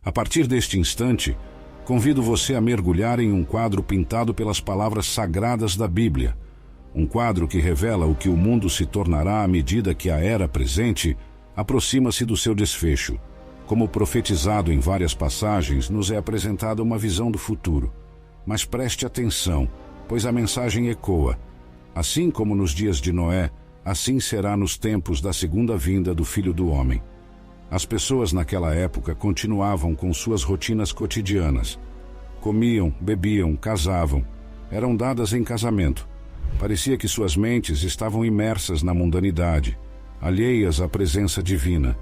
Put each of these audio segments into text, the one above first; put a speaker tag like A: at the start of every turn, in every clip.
A: A partir deste instante, convido você a mergulhar em um quadro pintado pelas palavras sagradas da Bíblia. Um quadro que revela o que o mundo se tornará à medida que a era presente aproxima-se do seu desfecho. Como profetizado em várias passagens, nos é apresentada uma visão do futuro. Mas preste atenção, pois a mensagem ecoa. Assim como nos dias de Noé, assim será nos tempos da segunda vinda do Filho do Homem. As pessoas naquela época continuavam com suas rotinas cotidianas. Comiam, bebiam, casavam, eram dadas em casamento. Parecia que suas mentes estavam imersas na mundanidade, alheias à presença divina.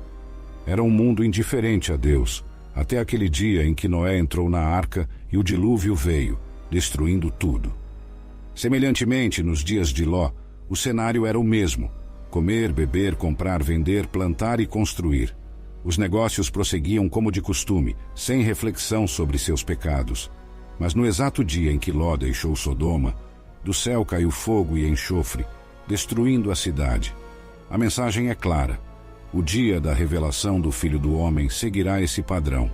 A: Era um mundo indiferente a Deus, até aquele dia em que Noé entrou na arca e o dilúvio veio, destruindo tudo. Semelhantemente, nos dias de Ló, o cenário era o mesmo: comer, beber, comprar, vender, plantar e construir. Os negócios prosseguiam como de costume, sem reflexão sobre seus pecados. Mas no exato dia em que Ló deixou Sodoma, do céu caiu fogo e enxofre, destruindo a cidade. A mensagem é clara: o dia da revelação do Filho do Homem seguirá esse padrão.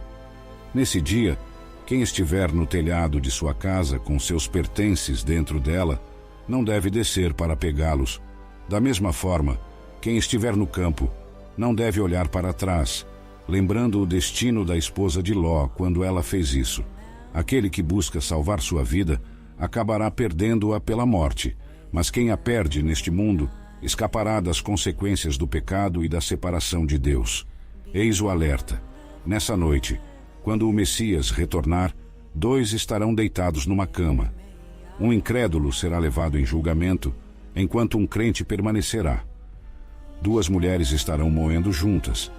A: Nesse dia, quem estiver no telhado de sua casa com seus pertences dentro dela, não deve descer para pegá-los. Da mesma forma, quem estiver no campo, não deve olhar para trás, lembrando o destino da esposa de Ló quando ela fez isso. Aquele que busca salvar sua vida acabará perdendo-a pela morte, mas quem a perde neste mundo escapará das consequências do pecado e da separação de Deus. Eis o alerta. Nessa noite, quando o Messias retornar, 2 estarão deitados numa cama. Um incrédulo será levado em julgamento, enquanto um crente permanecerá. 2 mulheres estarão moendo juntas.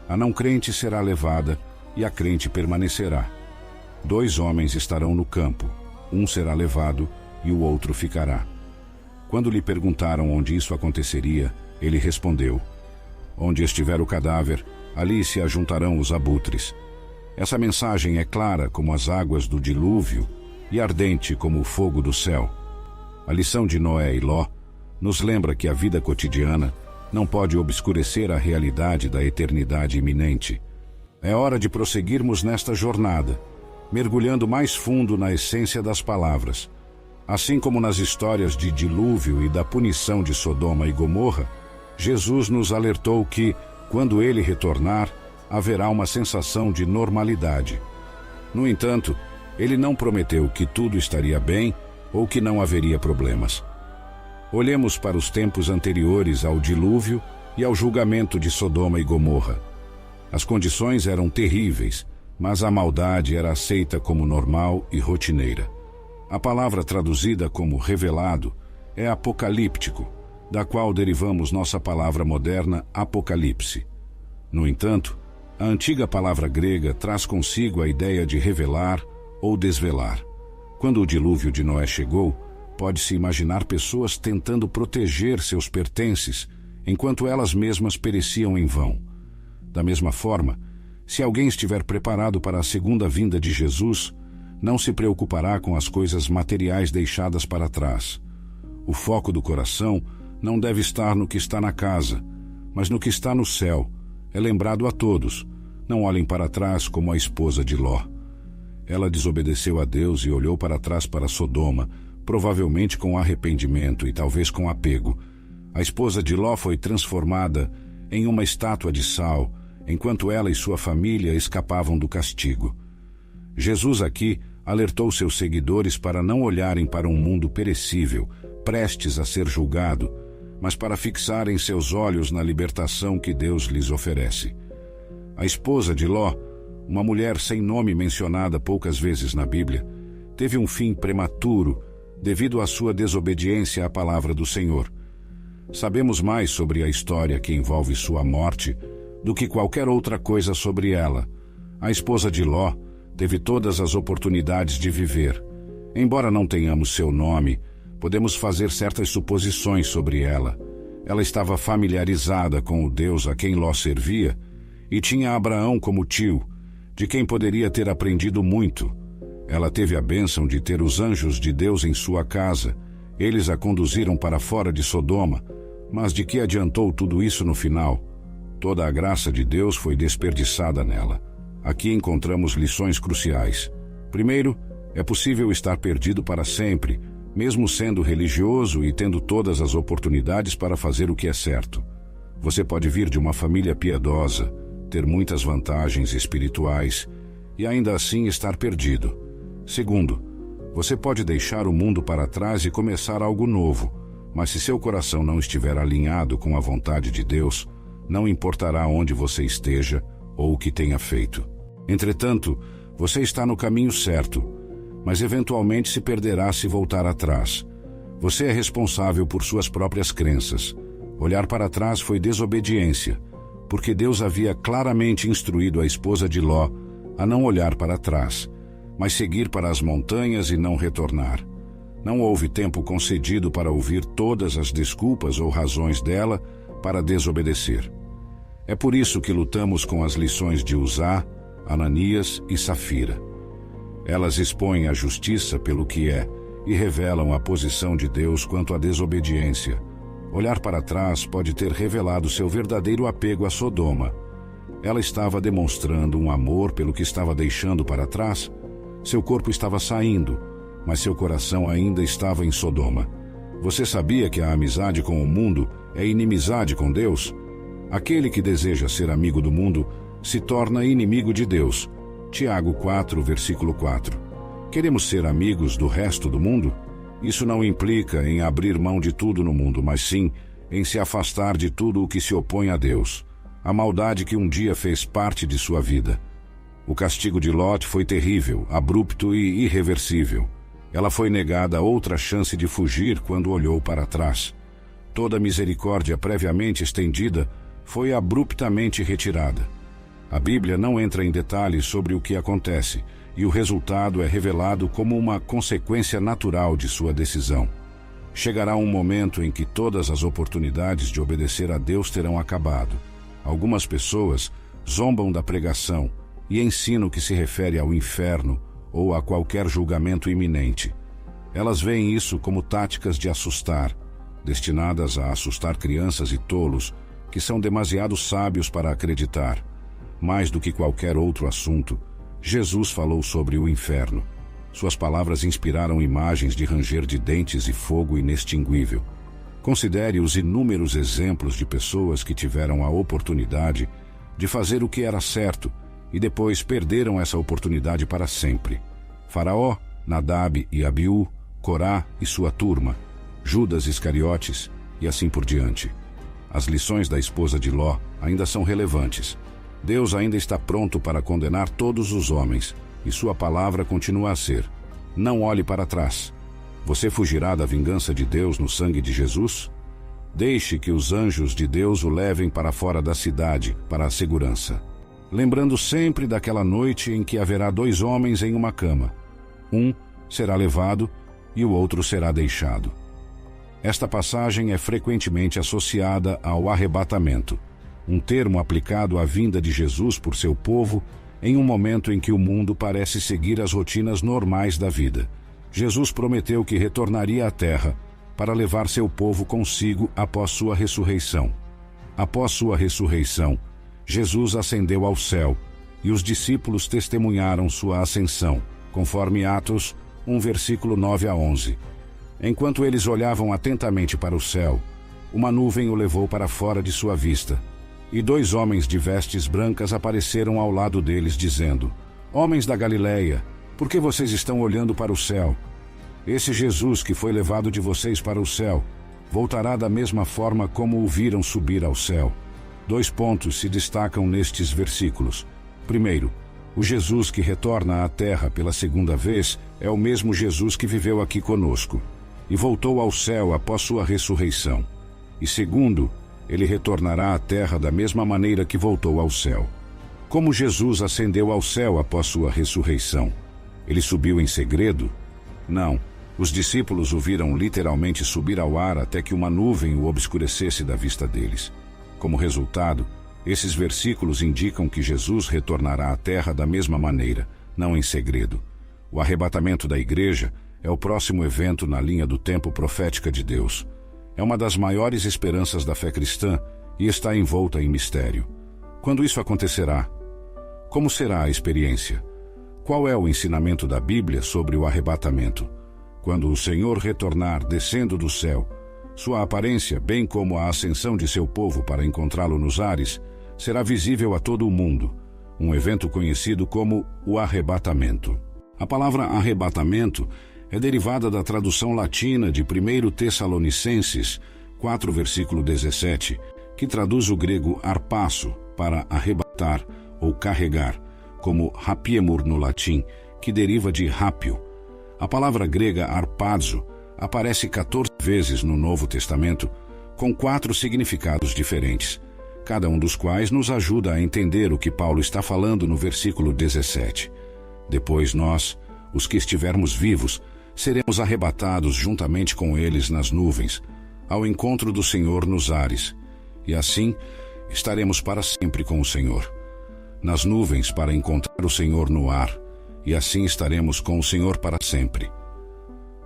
A: A não crente será levada e a crente permanecerá. 2 homens estarão no campo. Um será levado e o outro ficará. Quando lhe perguntaram onde isso aconteceria, ele respondeu: onde estiver o cadáver, ali se ajuntarão os abutres. Essa mensagem é clara como as águas do dilúvio e ardente como o fogo do céu. A lição de Noé e Ló nos lembra que a vida cotidiana não pode obscurecer a realidade da eternidade iminente. É hora de prosseguirmos nesta jornada, mergulhando mais fundo na essência das palavras. Assim como nas histórias de dilúvio e da punição de Sodoma e Gomorra, Jesus nos alertou que, quando ele retornar, haverá uma sensação de normalidade. No entanto, ele não prometeu que tudo estaria bem ou que não haveria problemas. Olhemos para os tempos anteriores ao dilúvio e ao julgamento de Sodoma e Gomorra. As condições eram terríveis, mas a maldade era aceita como normal e rotineira. A palavra traduzida como revelado é apocalíptico, da qual derivamos nossa palavra moderna apocalipse. No entanto, a antiga palavra grega traz consigo a ideia de revelar ou desvelar. Quando o dilúvio de Noé chegou, pode-se imaginar pessoas tentando proteger seus pertences, enquanto elas mesmas pereciam em vão. Da mesma forma, se alguém estiver preparado para a segunda vinda de Jesus, não se preocupará com as coisas materiais deixadas para trás. O foco do coração não deve estar no que está na casa, mas no que está no céu. É lembrado a todos: não olhem para trás como a esposa de Ló. Ela desobedeceu a Deus e olhou para trás para Sodoma, provavelmente com arrependimento e talvez com apego. A esposa de Ló foi transformada em uma estátua de sal, enquanto ela e sua família escapavam do castigo. Jesus aqui alertou seus seguidores para não olharem para um mundo perecível, prestes a ser julgado, mas para fixarem seus olhos na libertação que Deus lhes oferece. A esposa de Ló, uma mulher sem nome mencionada poucas vezes na Bíblia, teve um fim prematuro devido à sua desobediência à palavra do Senhor. Sabemos mais sobre a história que envolve sua morte do que qualquer outra coisa sobre ela. A esposa de Ló teve todas as oportunidades de viver. Embora não tenhamos seu nome, podemos fazer certas suposições sobre ela. Ela estava familiarizada com o Deus a quem Ló servia e tinha Abraão como tio, de quem poderia ter aprendido muito. Ela teve a bênção de ter os anjos de Deus em sua casa. Eles a conduziram para fora de Sodoma, mas de que adiantou tudo isso no final? Toda a graça de Deus foi desperdiçada nela. Aqui encontramos lições cruciais. Primeiro, é possível estar perdido para sempre, mesmo sendo religioso e tendo todas as oportunidades para fazer o que é certo. Você pode vir de uma família piedosa, ter muitas vantagens espirituais e ainda assim estar perdido. Segundo, você pode deixar o mundo para trás e começar algo novo, mas se seu coração não estiver alinhado com a vontade de Deus, não importará onde você esteja ou o que tenha feito. Entretanto, você está no caminho certo, mas eventualmente se perderá se voltar atrás. Você é responsável por suas próprias crenças. Olhar para trás foi desobediência, porque Deus havia claramente instruído a esposa de Ló a não olhar para trás, mas seguir para as montanhas e não retornar. Não houve tempo concedido para ouvir todas as desculpas ou razões dela para desobedecer. É por isso que lutamos com as lições de Uzá, Ananias e Safira. Elas expõem a justiça pelo que é e revelam a posição de Deus quanto à desobediência. Olhar para trás pode ter revelado seu verdadeiro apego a Sodoma. Ela estava demonstrando um amor pelo que estava deixando para trás. Seu corpo estava saindo, mas seu coração ainda estava em Sodoma. Você sabia que a amizade com o mundo é inimizade com Deus? Aquele que deseja ser amigo do mundo se torna inimigo de Deus. Tiago 4, versículo 4. Queremos ser amigos do resto do mundo? Isso não implica em abrir mão de tudo no mundo, mas sim em se afastar de tudo o que se opõe a Deus, a maldade que um dia fez parte de sua vida. O castigo de Lot foi terrível, abrupto e irreversível. Ela foi negada outra chance de fugir quando olhou para trás. Toda misericórdia previamente estendida foi abruptamente retirada. A Bíblia não entra em detalhes sobre o que acontece, e o resultado é revelado como uma consequência natural de sua decisão. Chegará um momento em que todas as oportunidades de obedecer a Deus terão acabado. Algumas pessoas zombam da pregação e ensinam que se refere ao inferno ou a qualquer julgamento iminente. Elas veem isso como táticas de assustar, destinadas a assustar crianças e tolos que são demasiado sábios para acreditar. Mais do que qualquer outro assunto, Jesus falou sobre o inferno. Suas palavras inspiraram imagens de ranger de dentes e fogo inextinguível. Considere os inúmeros exemplos de pessoas que tiveram a oportunidade de fazer o que era certo e depois perderam essa oportunidade para sempre. Faraó, Nadab e Abiú, Corá e sua turma, Judas Iscariotes e assim por diante. As lições da esposa de Ló ainda são relevantes. Deus ainda está pronto para condenar todos os homens, e sua palavra continua a ser: não olhe para trás. Você fugirá da vingança de Deus no sangue de Jesus? Deixe que os anjos de Deus o levem para fora da cidade, para a segurança. Lembrando sempre daquela noite em que haverá 2 homens em uma cama. Um será levado e o outro será deixado. Esta passagem é frequentemente associada ao arrebatamento, um termo aplicado à vinda de Jesus por seu povo em um momento em que o mundo parece seguir as rotinas normais da vida. Jesus prometeu que retornaria à terra para levar seu povo consigo após sua ressurreição. Após sua ressurreição, Jesus ascendeu ao céu e os discípulos testemunharam sua ascensão, conforme Atos 1, versículo 9 a 11. Enquanto eles olhavam atentamente para o céu, uma nuvem o levou para fora de sua vista, e 2 homens de vestes brancas apareceram ao lado deles, dizendo: Homens da Galileia, por que vocês estão olhando para o céu? Esse Jesus que foi levado de vocês para o céu, voltará da mesma forma como o viram subir ao céu. 2 pontos se destacam nestes versículos. Primeiro, o Jesus que retorna à terra pela segunda vez é o mesmo Jesus que viveu aqui conosco e voltou ao céu após sua ressurreição. E segundo, ele retornará à terra da mesma maneira que voltou ao céu. Como Jesus ascendeu ao céu após sua ressurreição? Ele subiu em segredo? Não. Os discípulos o viram literalmente subir ao ar até que uma nuvem o obscurecesse da vista deles. Como resultado, esses versículos indicam que Jesus retornará à terra da mesma maneira, não em segredo. O arrebatamento da igreja é o próximo evento na linha do tempo profética de Deus. É uma das maiores esperanças da fé cristã e está envolta em mistério. Quando isso acontecerá? Como será a experiência? Qual é o ensinamento da Bíblia sobre o arrebatamento? Quando o Senhor retornar descendo do céu, sua aparência, bem como a ascensão de seu povo para encontrá-lo nos ares, será visível a todo o mundo, um evento conhecido como o arrebatamento. A palavra arrebatamento é derivada da tradução latina de 1 Tessalonicenses 4, versículo 17, que traduz o grego arpasso para arrebatar ou carregar, como rapiemur no latim, que deriva de rápio. A palavra grega arpazo aparece 14 vezes no Novo Testamento, com 4 significados diferentes, cada um dos quais nos ajuda a entender o que Paulo está falando no versículo 17. Depois nós, os que estivermos vivos, seremos arrebatados juntamente com eles nas nuvens, ao encontro do Senhor nos ares, e assim estaremos para sempre com o Senhor. Nas nuvens para encontrar o Senhor no ar, e assim estaremos com o Senhor para sempre.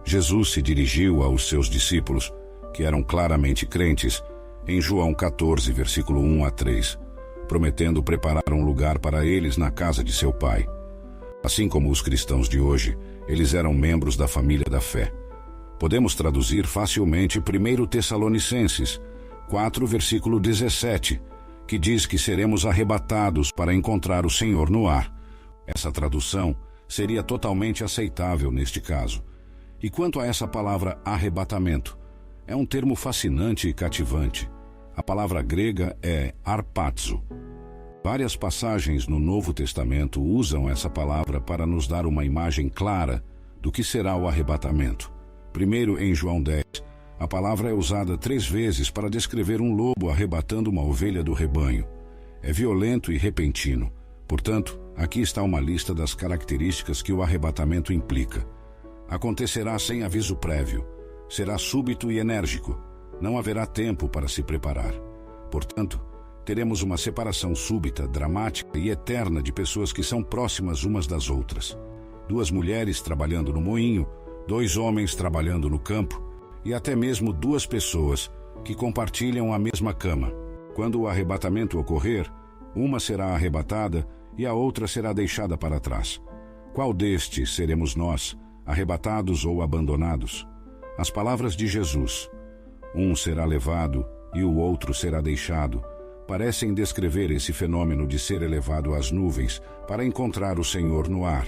A: Jesus se dirigiu aos seus discípulos, que eram claramente crentes, em João 14, versículo 1 a 3, prometendo preparar um lugar para eles na casa de seu Pai. Assim como os cristãos de hoje, eles eram membros da família da fé. Podemos traduzir facilmente 1 Tessalonicenses 4, versículo 17, que diz que seremos arrebatados para encontrar o Senhor no ar. Essa tradução seria totalmente aceitável neste caso. E quanto a essa palavra arrebatamento, é um termo fascinante e cativante. A palavra grega é arpazo. Várias passagens no Novo Testamento usam essa palavra para nos dar uma imagem clara do que será o arrebatamento. Primeiro, em João 10, a palavra é usada 3 vezes para descrever um lobo arrebatando uma ovelha do rebanho. É violento e repentino. Portanto, aqui está uma lista das características que o arrebatamento implica. Acontecerá sem aviso prévio. Será súbito e enérgico. Não haverá tempo para se preparar. Portanto, teremos uma separação súbita, dramática e eterna de pessoas que são próximas umas das outras. 2 mulheres trabalhando no moinho, 2 homens trabalhando no campo e até mesmo 2 pessoas que compartilham a mesma cama. Quando o arrebatamento ocorrer, uma será arrebatada e a outra será deixada para trás. Qual destes seremos nós, arrebatados ou abandonados? As palavras de Jesus, um será levado e o outro será deixado, parecem descrever esse fenômeno de ser elevado às nuvens para encontrar o Senhor no ar.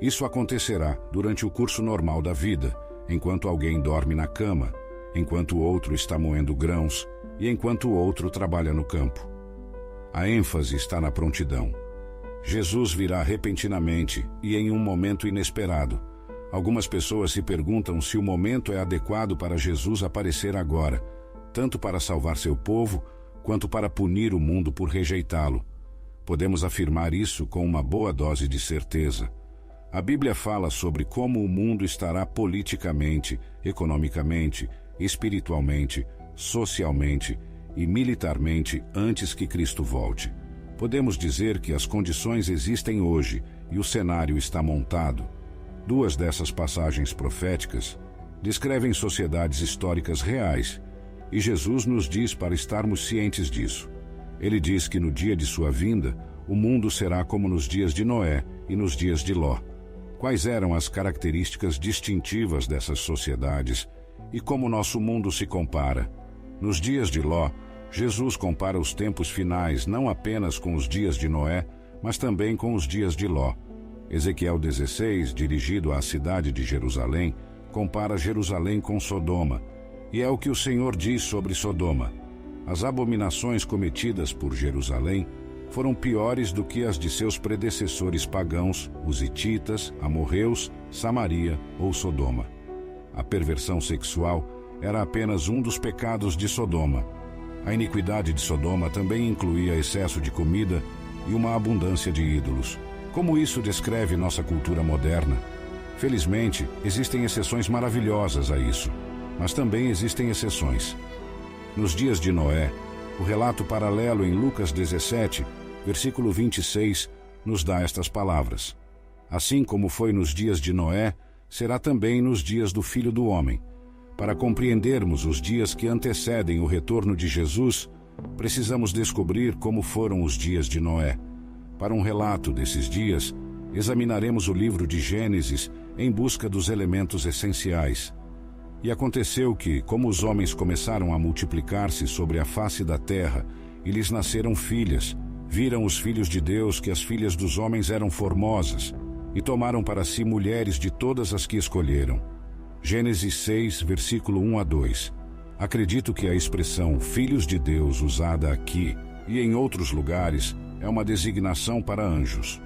A: Isso acontecerá durante o curso normal da vida, enquanto alguém dorme na cama, enquanto o outro está moendo grãos e enquanto o outro trabalha no campo. A ênfase está na prontidão. Jesus virá repentinamente e em um momento inesperado. Algumas pessoas se perguntam se o momento é adequado para Jesus aparecer agora, tanto para salvar seu povo, quanto para punir o mundo por rejeitá-lo. Podemos afirmar isso com uma boa dose de certeza. A Bíblia fala sobre como o mundo estará politicamente, economicamente, espiritualmente, socialmente e militarmente antes que Cristo volte. Podemos dizer que as condições existem hoje e o cenário está montado. 2 dessas passagens proféticas descrevem sociedades históricas reais, e Jesus nos diz para estarmos cientes disso. Ele diz que no dia de sua vinda, o mundo será como nos dias de Noé e nos dias de Ló. Quais eram as características distintivas dessas sociedades e como nosso mundo se compara? Nos dias de Ló, Jesus compara os tempos finais não apenas com os dias de Noé, mas também com os dias de Ló. Ezequiel 16, dirigido à cidade de Jerusalém, compara Jerusalém com Sodoma, e é o que o Senhor diz sobre Sodoma. As abominações cometidas por Jerusalém foram piores do que as de seus predecessores pagãos, os hititas, amorreus, Samaria ou Sodoma. A perversão sexual era apenas um dos pecados de Sodoma. A iniquidade de Sodoma também incluía excesso de comida e uma abundância de ídolos. Como isso descreve nossa cultura moderna? Felizmente, existem exceções maravilhosas a isso, mas também existem exceções. Nos dias de Noé, o relato paralelo em Lucas 17, versículo 26, nos dá estas palavras. Assim como foi nos dias de Noé, será também nos dias do Filho do Homem. Para compreendermos os dias que antecedem o retorno de Jesus, precisamos descobrir como foram os dias de Noé. Para um relato desses dias, examinaremos o livro de Gênesis em busca dos elementos essenciais. E aconteceu que, como os homens começaram a multiplicar-se sobre a face da terra e lhes nasceram filhas, viram os filhos de Deus que as filhas dos homens eram formosas e tomaram para si mulheres de todas as que escolheram. Gênesis 6, versículo 1 a 2. Acredito que a expressão filhos de Deus usada aqui e em outros lugares é uma designação para anjos.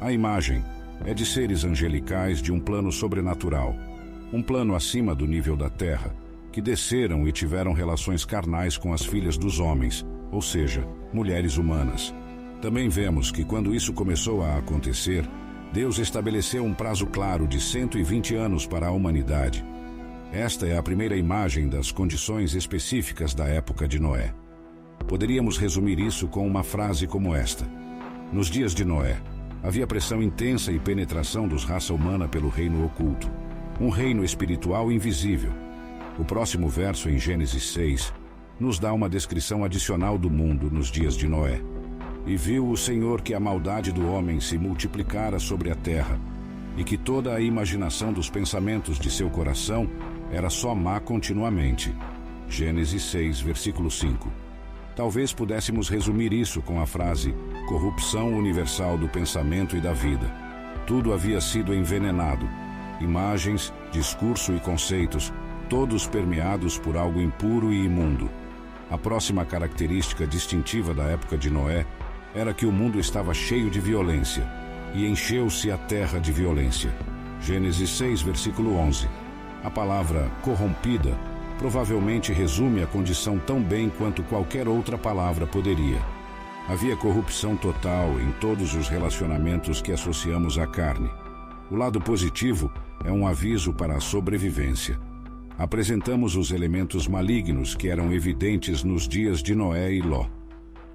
A: A imagem é de seres angelicais de um plano sobrenatural, um plano acima do nível da terra, que desceram e tiveram relações carnais com as filhas dos homens, ou seja, mulheres humanas. Também vemos que quando isso começou a acontecer, Deus estabeleceu um prazo claro de 120 anos para a humanidade. Esta é a primeira imagem das condições específicas da época de Noé. Poderíamos resumir isso com uma frase como esta: nos dias de Noé, havia pressão intensa e penetração dos raça humana pelo reino oculto, um reino espiritual invisível. O próximo verso em Gênesis 6 nos dá uma descrição adicional do mundo nos dias de Noé. E viu o Senhor que a maldade do homem se multiplicara sobre a terra, e que toda a imaginação dos pensamentos de seu coração era só má continuamente. Gênesis 6, versículo 5. Talvez pudéssemos resumir isso com a frase corrupção universal do pensamento e da vida. Tudo havia sido envenenado. Imagens, discurso e conceitos, todos permeados por algo impuro e imundo. A próxima característica distintiva da época de Noé era que o mundo estava cheio de violência, e encheu-se a terra de violência. Gênesis 6, versículo 11. A palavra corrompida provavelmente resume a condição tão bem quanto qualquer outra palavra poderia. Havia corrupção total em todos os relacionamentos que associamos à carne. O lado positivo é um aviso para a sobrevivência. Apresentamos os elementos malignos que eram evidentes nos dias de Noé e Ló.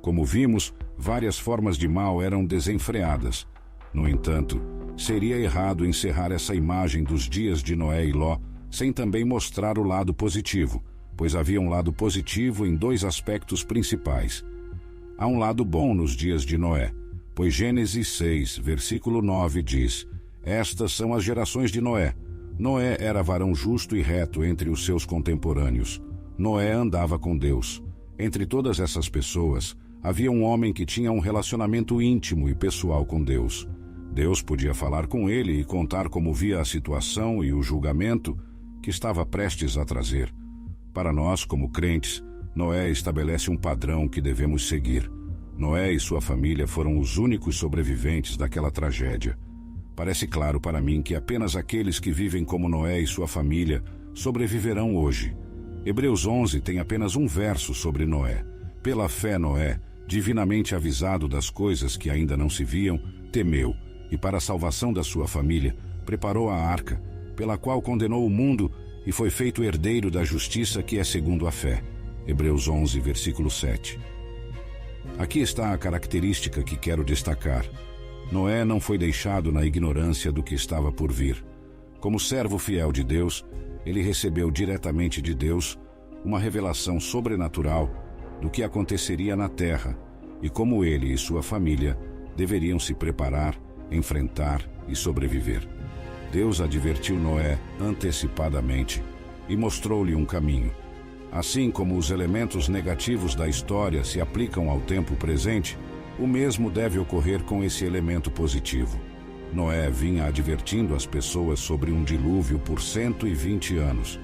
A: Como vimos, várias formas de mal eram desenfreadas. No entanto, seria errado encerrar essa imagem dos dias de Noé e Ló sem também mostrar o lado positivo, pois havia um lado positivo em dois aspectos principais. Há um lado bom nos dias de Noé, pois Gênesis 6, versículo 9 diz: estas são as gerações de Noé. Noé era varão justo e reto entre os seus contemporâneos. Noé andava com Deus. Entre todas essas pessoas, havia um homem que tinha um relacionamento íntimo e pessoal com Deus. Deus podia falar com ele e contar como via a situação e o julgamento que estava prestes a trazer. Para nós, como crentes, Noé estabelece um padrão que devemos seguir. Noé e sua família foram os únicos sobreviventes daquela tragédia. Parece claro para mim que apenas aqueles que vivem como Noé e sua família sobreviverão hoje. Hebreus 11 tem apenas um verso sobre Noé. Pela fé, Noé, divinamente avisado das coisas que ainda não se viam, temeu, e para a salvação da sua família, preparou a arca, pela qual condenou o mundo e foi feito herdeiro da justiça que é segundo a fé. Hebreus 11, versículo 7. Aqui está a característica que quero destacar. Noé não foi deixado na ignorância do que estava por vir. Como servo fiel de Deus, ele recebeu diretamente de Deus uma revelação sobrenatural do que aconteceria na terra e como ele e sua família deveriam se preparar, enfrentar e sobreviver. Deus advertiu Noé antecipadamente e mostrou-lhe um caminho. Assim como os elementos negativos da história se aplicam ao tempo presente, o mesmo deve ocorrer com esse elemento positivo. Noé vinha advertindo as pessoas sobre um dilúvio por 120 anos.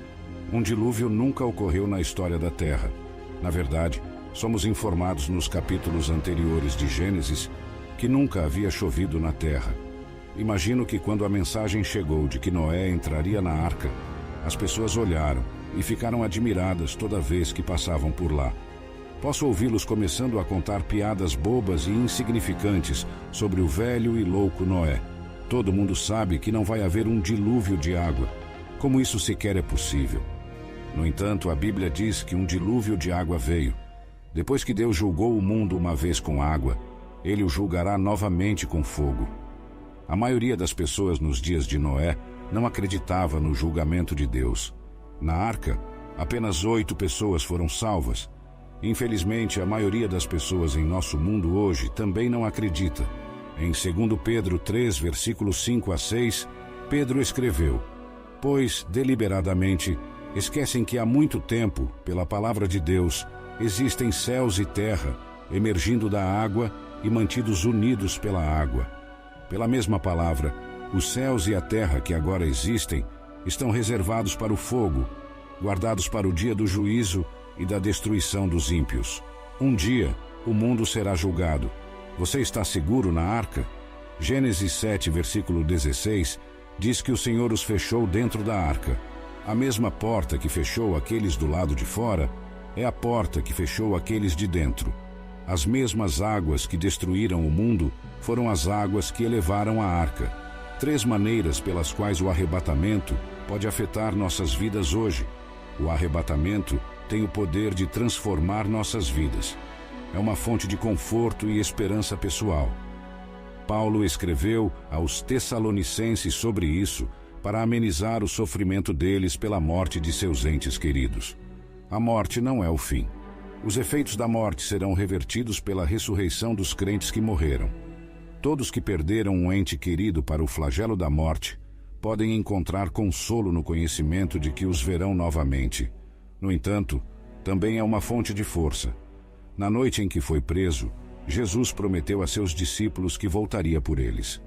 A: Um dilúvio nunca ocorreu na história da Terra. Na verdade, somos informados nos capítulos anteriores de Gênesis que nunca havia chovido na terra. Imagino que quando a mensagem chegou de que Noé entraria na arca, as pessoas olharam e ficaram admiradas toda vez que passavam por lá. Posso ouvi-los começando a contar piadas bobas e insignificantes sobre o velho e louco Noé. Todo mundo sabe que não vai haver um dilúvio de água. Como isso sequer é possível? No entanto, a Bíblia diz que um dilúvio de água veio. Depois que Deus julgou o mundo uma vez com água, Ele o julgará novamente com fogo. A maioria das pessoas nos dias de Noé não acreditava no julgamento de Deus. Na arca, apenas 8 pessoas foram salvas. Infelizmente, a maioria das pessoas em nosso mundo hoje também não acredita. Em 2 Pedro 3, versículos 5 a 6, Pedro escreveu: Pois, deliberadamente, esquecem que há muito tempo, pela palavra de Deus, existem céus e terra, emergindo da água e mantidos unidos pela água. Pela mesma palavra, os céus e a terra que agora existem estão reservados para o fogo, guardados para o dia do juízo e da destruição dos ímpios. Um dia, o mundo será julgado. Você está seguro na arca? Gênesis 7, versículo 16, diz que o Senhor os fechou dentro da arca. A mesma porta que fechou aqueles do lado de fora é a porta que fechou aqueles de dentro. As mesmas águas que destruíram o mundo foram as águas que elevaram a arca. 3 maneiras pelas quais o arrebatamento pode afetar nossas vidas hoje. O arrebatamento tem o poder de transformar nossas vidas. É uma fonte de conforto e esperança pessoal. Paulo escreveu aos Tessalonicenses sobre isso para amenizar o sofrimento deles pela morte de seus entes queridos. A morte não é o fim. Os efeitos da morte serão revertidos pela ressurreição dos crentes que morreram. Todos que perderam um ente querido para o flagelo da morte podem encontrar consolo no conhecimento de que os verão novamente. No entanto, também é uma fonte de força. Na noite em que foi preso, Jesus prometeu a seus discípulos que voltaria por eles.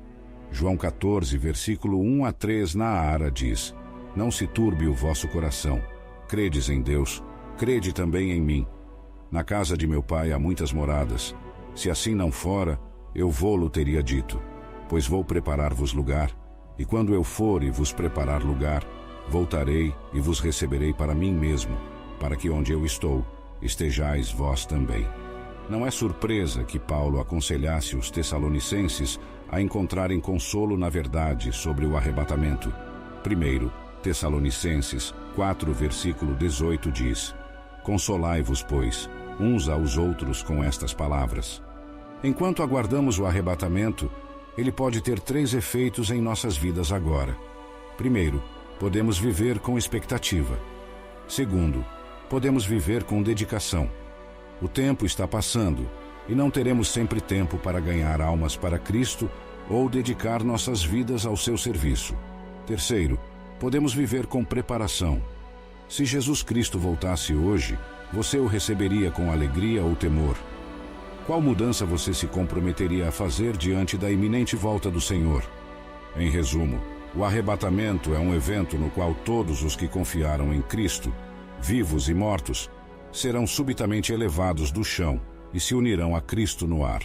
A: João 14, versículo 1 a 3 na Ara diz: Não se turbe o vosso coração. Credes em Deus, crede também em mim. Na casa de meu pai há muitas moradas. Se assim não fora, eu vô-lo teria dito, pois vou preparar-vos lugar, e quando eu for e vos preparar lugar, voltarei e vos receberei para mim mesmo, para que onde eu estou, estejais vós também. Não é surpresa que Paulo aconselhasse os Tessalonicenses a encontrarem consolo na verdade sobre o arrebatamento. 1 Tessalonicenses 4, versículo 18 diz: Consolai-vos, pois, uns aos outros com estas palavras. Enquanto aguardamos o arrebatamento, ele pode ter 3 efeitos em nossas vidas agora. Primeiro, podemos viver com expectativa. Segundo, podemos viver com dedicação. O tempo está passando e não teremos sempre tempo para ganhar almas para Cristo ou dedicar nossas vidas ao seu serviço. Terceiro, podemos viver com preparação. Se Jesus Cristo voltasse hoje, você o receberia com alegria ou temor? Qual mudança você se comprometeria a fazer diante da iminente volta do Senhor? Em resumo, o arrebatamento é um evento no qual todos os que confiaram em Cristo, vivos e mortos, serão subitamente elevados do chão e se unirão a Cristo no ar.